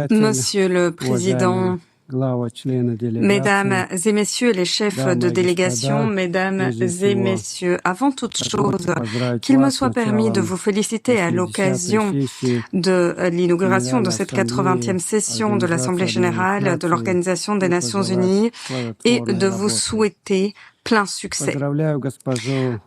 Monsieur le Président, Mesdames et Messieurs les chefs de délégation, Mesdames et Messieurs, avant toute chose, qu'il me soit permis de vous féliciter à l'occasion de l'inauguration de cette 80e session de l'Assemblée générale de l'Organisation des Nations Unies et de vous souhaiter plein succès.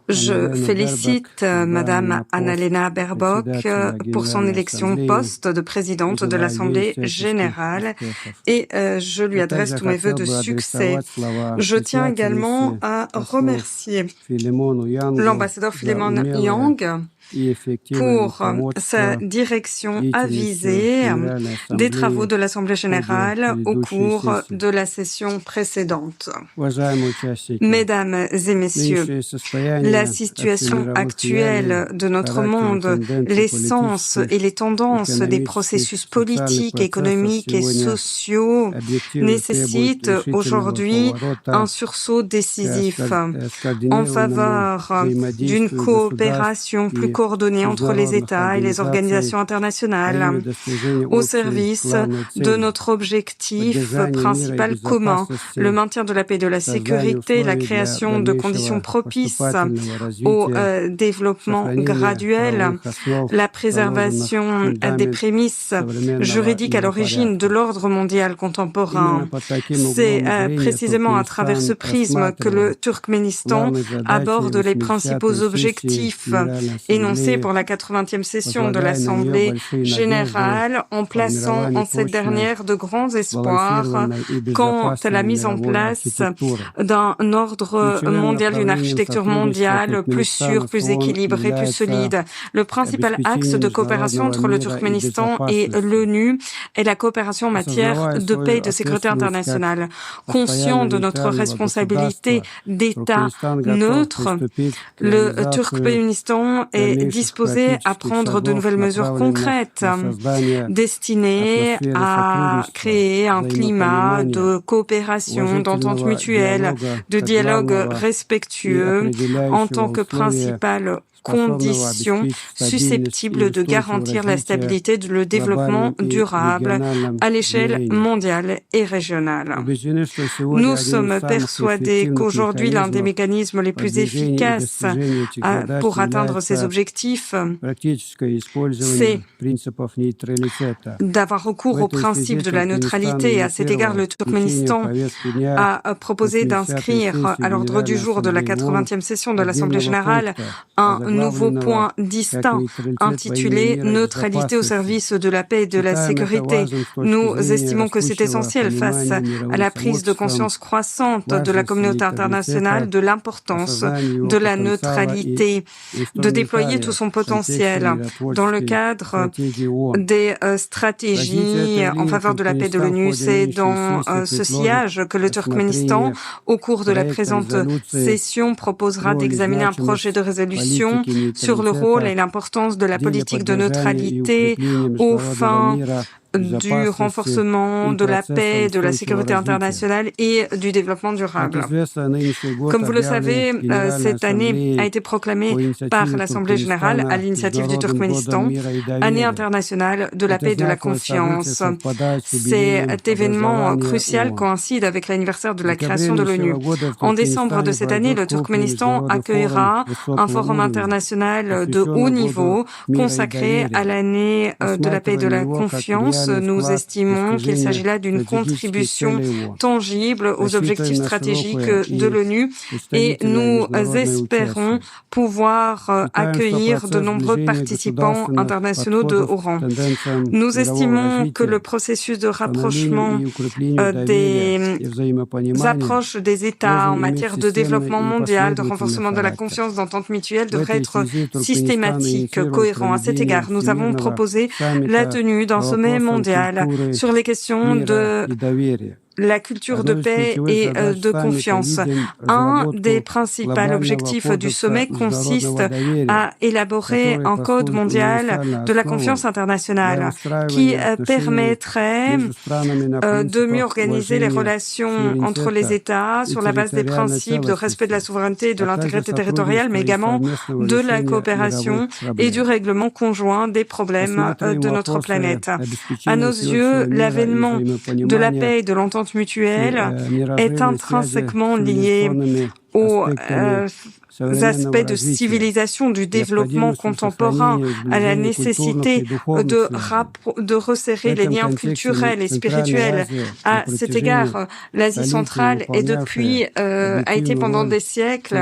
Je félicite Madame Annalena Baerbock pour son élection au poste de présidente de l'Assemblée générale et je lui adresse tous mes vœux de succès. Je tiens également à remercier l'ambassadeur Philemon Yang pour sa direction avisée des travaux de l'Assemblée générale au cours de la session précédente. Mesdames et Messieurs, la situation actuelle de notre monde, l'essence et les tendances des processus politiques, économiques et sociaux nécessitent aujourd'hui un sursaut décisif en faveur d'une coopération plus coordonnée entre les États et les organisations internationales au service de notre objectif principal commun, le maintien de la paix et de la sécurité, la création de conditions propices au développement graduel, la préservation des prémices juridiques à l'origine de l'ordre mondial contemporain. C'est précisément à travers ce prisme que le Turkménistan aborde les principaux objectifs énoncés pour la 80e session de l'Assemblée générale en plaçant en cette dernière de grands espoirs quant à la mise en place d'un ordre mondial, d'une architecture mondiale plus sûre, plus équilibrée, plus solide. Le principal axe de coopération entre le Turkménistan et l'ONU est la coopération en matière de paix et de sécurité internationale. Conscient de notre responsabilité d'État neutre, le Turkménistan est disposé à prendre de nouvelles mesures concrètes destinées à créer un climat de coopération, d'entente mutuelle, de dialogue respectueux en tant que principale conditions susceptibles de garantir la stabilité et le développement durable à l'échelle mondiale et régionale. Nous sommes persuadés qu'aujourd'hui, l'un des mécanismes les plus efficaces pour atteindre ces objectifs, c'est d'avoir recours au principe de la neutralité. Et à cet égard, le Turkménistan a proposé d'inscrire à l'ordre du jour de la 80e session de l'Assemblée générale un nouveau point distinct intitulé « Neutralité au service de la paix et de la sécurité ». Nous estimons que c'est essentiel face à la prise de conscience croissante de la communauté internationale de l'importance de la neutralité, de déployer tout son potentiel dans le cadre des stratégies en faveur de la paix de l'ONU. C'est dans ce sillage que le Turkménistan, au cours de la présente session, proposera d'examiner un projet de résolution sur le rôle et l'importance de la politique de neutralité aux fins du renforcement de la paix, de la sécurité internationale et du développement durable. Comme vous le savez, cette année a été proclamée par l'Assemblée générale à l'initiative du Turkménistan, année internationale de la paix et de la confiance. Cet événement crucial coïncide avec l'anniversaire de la création de l'ONU. En décembre de cette année, le Turkménistan accueillera un forum international de haut niveau consacré à l'année de la paix et de la confiance. Nous estimons qu'il s'agit là d'une contribution tangible aux objectifs stratégiques de l'ONU et nous espérons pouvoir accueillir de nombreux participants internationaux de haut rang. Nous estimons que le processus de rapprochement des approches des États en matière de développement mondial, de renforcement de la confiance, d'entente mutuelle devrait être systématique, cohérent. À cet égard, nous avons proposé la tenue d'un sommet mondial sur les questions de la culture de paix et de confiance. Un des principaux objectifs du sommet consiste à élaborer un code mondial de la confiance internationale qui permettrait de mieux organiser les relations entre les États sur la base des principes de respect de la souveraineté et de l'intégrité territoriale, mais également de la coopération et du règlement conjoint des problèmes de notre planète. À nos yeux, l'avènement de la paix et de l'entente mutuelle est intrinsèquement lié aux aspects de civilisation, du développement contemporain, à la nécessité de resserrer les liens culturels et spirituels. À cet égard, l'Asie centrale est depuis, a été pendant des siècles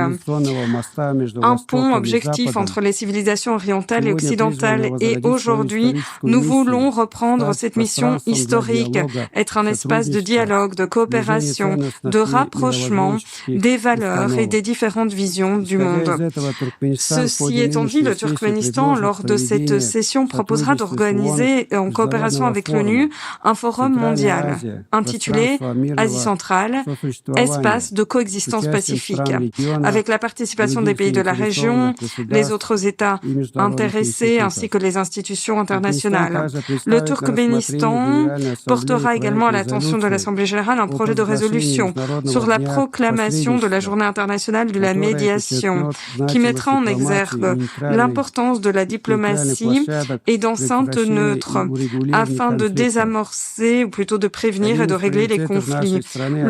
un pont objectif entre les civilisations orientales et occidentales. Et aujourd'hui, nous voulons reprendre cette mission historique, être un espace de dialogue, de coopération, de rapprochement des valeurs et des différentes visions du monde. Ceci étant dit, le Turkménistan, lors de cette session, proposera d'organiser, en coopération avec l'ONU, un forum mondial intitulé Asie centrale, espace de coexistence pacifique, avec la participation des pays de la région, les autres États intéressés ainsi que les institutions internationales. Le Turkménistan portera également à l'attention de l'Assemblée générale un projet de résolution sur la proclamation de la Journée internationale de la médiation, qui mettra en exergue l'importance de la diplomatie et d'enceintes neutres afin de désamorcer, ou plutôt de prévenir et de régler les conflits.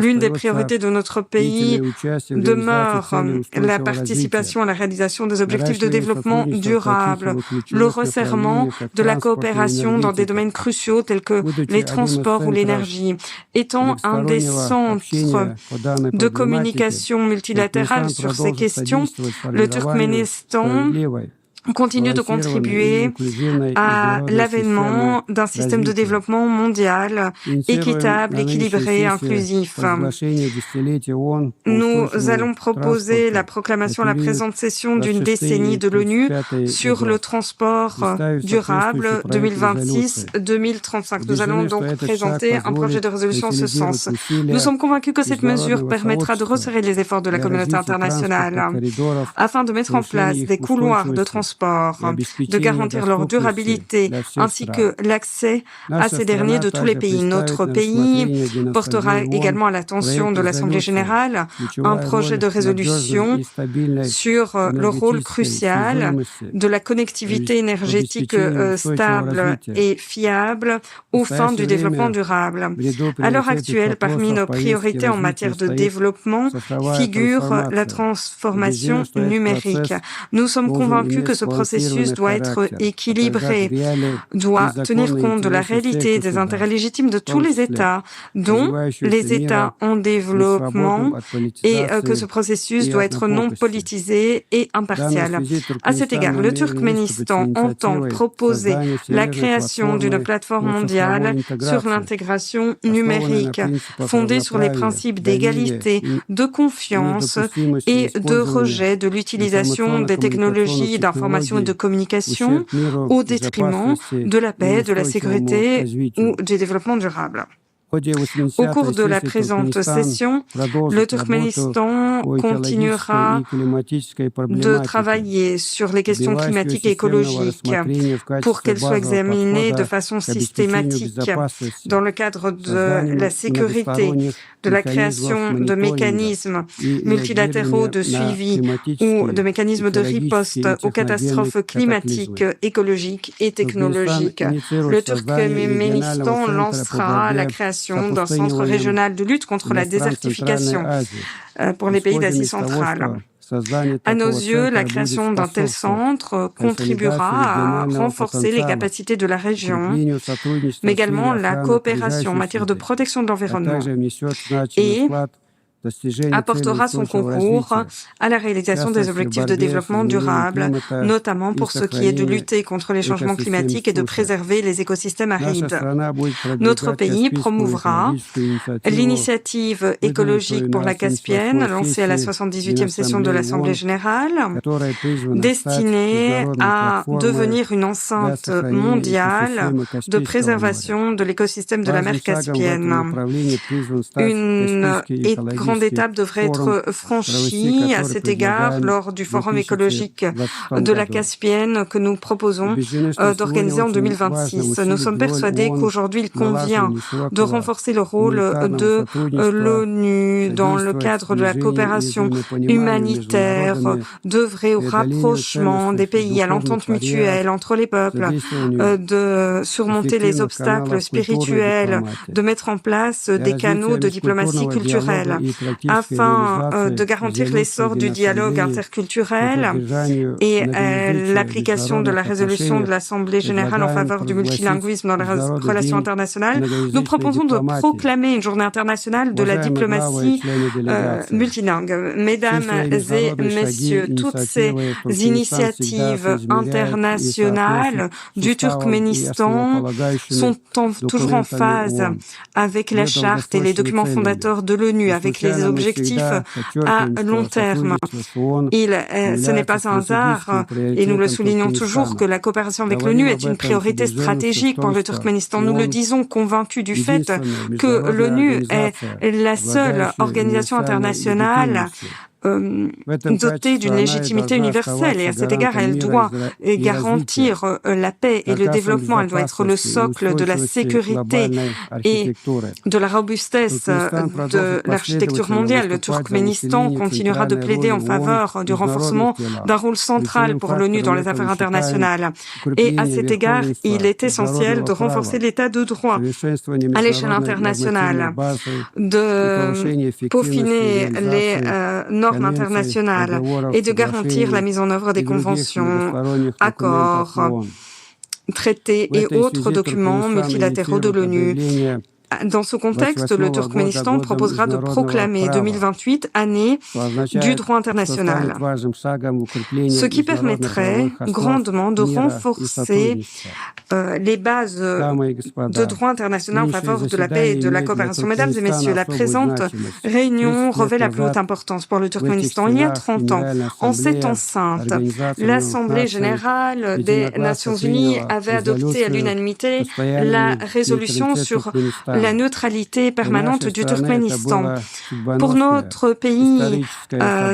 L'une des priorités de notre pays demeure la participation à la réalisation des objectifs de développement durable, le resserrement de la coopération dans des domaines cruciaux tels que les transports ou l'énergie. Étant un des centres de communication multilatérale sur ces questions, le Turkménistan continue de contribuer à l'avènement d'un système de développement mondial équitable, équilibré, inclusif. Nous allons proposer la proclamation à la présente session d'une décennie de l'ONU sur le transport durable 2026-2035. Nous allons donc présenter un projet de résolution en ce sens. Nous sommes convaincus que cette mesure permettra de resserrer les efforts de la communauté internationale afin de mettre en place des couloirs de transport, de garantir leur durabilité ainsi que l'accès à ces derniers de tous les pays. Notre pays portera également à l'attention de l'Assemblée générale un projet de résolution sur le rôle crucial de la connectivité énergétique stable et fiable aux fins du développement durable. À l'heure actuelle, parmi nos priorités en matière de développement figure la transformation numérique. Nous sommes convaincus que ce processus doit être équilibré, doit tenir compte de la réalité des intérêts légitimes de tous les États, dont les États en développement, et que ce processus doit être non politisé et impartial. À cet égard, le Turkménistan entend proposer la création d'une plateforme mondiale sur l'intégration numérique, fondée sur les principes d'égalité, de confiance et de rejet de l'utilisation des technologies d'information et de communication au détriment de la paix, de la sécurité ou du développement durable. Au cours de la présente session, le Turkménistan continuera de travailler sur les questions climatiques et écologiques pour qu'elles soient examinées de façon systématique dans le cadre de la sécurité, de la création de mécanismes multilatéraux de suivi ou de mécanismes de riposte aux catastrophes climatiques, écologiques et technologiques. Le Turkménistan lancera la création d'un centre régional de lutte contre la désertification pour les pays d'Asie centrale. À nos yeux, la création d'un tel centre contribuera à renforcer les capacités de la région, mais également la coopération en matière de protection de l'environnement et apportera son concours à la réalisation des objectifs de développement durable, notamment pour ce qui est de lutter contre les changements climatiques et de préserver les écosystèmes arides. Notre pays promouvra l'initiative écologique pour la Caspienne, lancée à la 78e session de l'Assemblée générale, destinée à devenir une enceinte mondiale de préservation de l'écosystème de la mer Caspienne. Une grande étape devrait être franchie à cet égard lors du Forum écologique de la Caspienne que nous proposons d'organiser en 2026. Nous sommes persuadés qu'aujourd'hui, il convient de renforcer le rôle de l'ONU dans le cadre de la coopération humanitaire, d'œuvrer au rapprochement des pays, à l'entente mutuelle entre les peuples, de surmonter les obstacles spirituels, de mettre en place des canaux de diplomatie culturelle, afin de garantir l'essor du dialogue interculturel et l'application de la résolution de l'Assemblée générale en faveur du multilinguisme dans les relations internationales. Nous proposons de proclamer une journée internationale de la diplomatie multilingue. Mesdames et messieurs, toutes ces initiatives internationales du Turkménistan sont toujours en phase avec la charte et les documents fondateurs de l'ONU, avec les objectifs à long terme. Ce n'est pas un hasard, et nous le soulignons toujours, que la coopération avec l'ONU est une priorité stratégique pour le Turkménistan. Nous le disons convaincus du fait que l'ONU est la seule organisation internationale dotée d'une légitimité universelle, et à cet égard, elle doit garantir la paix et le développement. Elle doit être le socle de la sécurité et de la robustesse de l'architecture mondiale. Le Turkménistan continuera de plaider en faveur du renforcement d'un rôle central pour l'ONU dans les affaires internationales. Et à cet égard, il est essentiel de renforcer l'état de droit à l'échelle internationale, de peaufiner les normes internationales et de garantir la mise en œuvre des conventions, accords, traités et autres documents multilatéraux de l'ONU. Dans ce contexte, le Turkménistan proposera de proclamer 2028 année du droit international, ce qui permettrait grandement de renforcer les bases de droit international en faveur de la paix et de la coopération. Mesdames et messieurs, la présente réunion revêt la plus haute importance pour le Turkménistan. Il y a 30 ans, en cette enceinte, l'Assemblée générale des Nations unies avait adopté à l'unanimité la résolution sur la neutralité permanente du Turkménistan. Pour notre pays,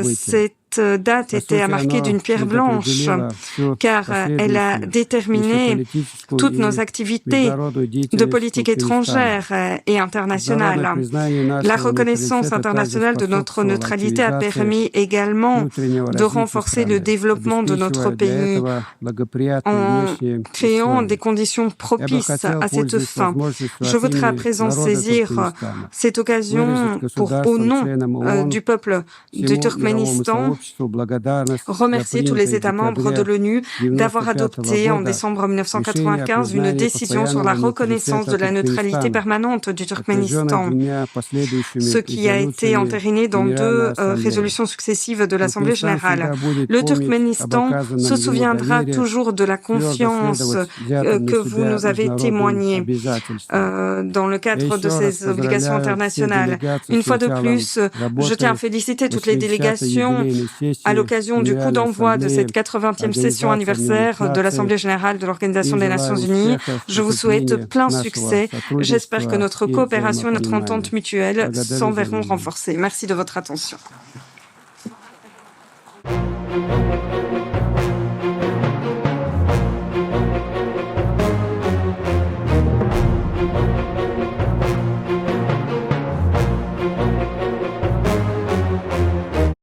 cette date était à marquer d'une pierre blanche, car elle a déterminé toutes nos activités de politique étrangère et internationale. La reconnaissance internationale de notre neutralité a permis également de renforcer le développement de notre pays en créant des conditions propices à cette fin. Je voudrais à présent saisir cette occasion pour, au nom du peuple du Turkménistan, remercier tous les États membres de l'ONU d'avoir adopté en décembre 1995 une décision sur la reconnaissance de la neutralité permanente du Turkménistan, ce qui a été entériné dans 2 résolutions successives de l'Assemblée générale. Le Turkménistan se souviendra toujours de la confiance que vous nous avez témoignée dans le cadre de ces obligations internationales. Une fois de plus, je tiens à féliciter toutes les délégations à l'occasion du coup d'envoi de cette 80e session anniversaire de l'Assemblée générale de l'Organisation des Nations unies. Je vous souhaite plein succès. J'espère que notre coopération et notre entente mutuelle s'en verront renforcées. Merci de votre attention.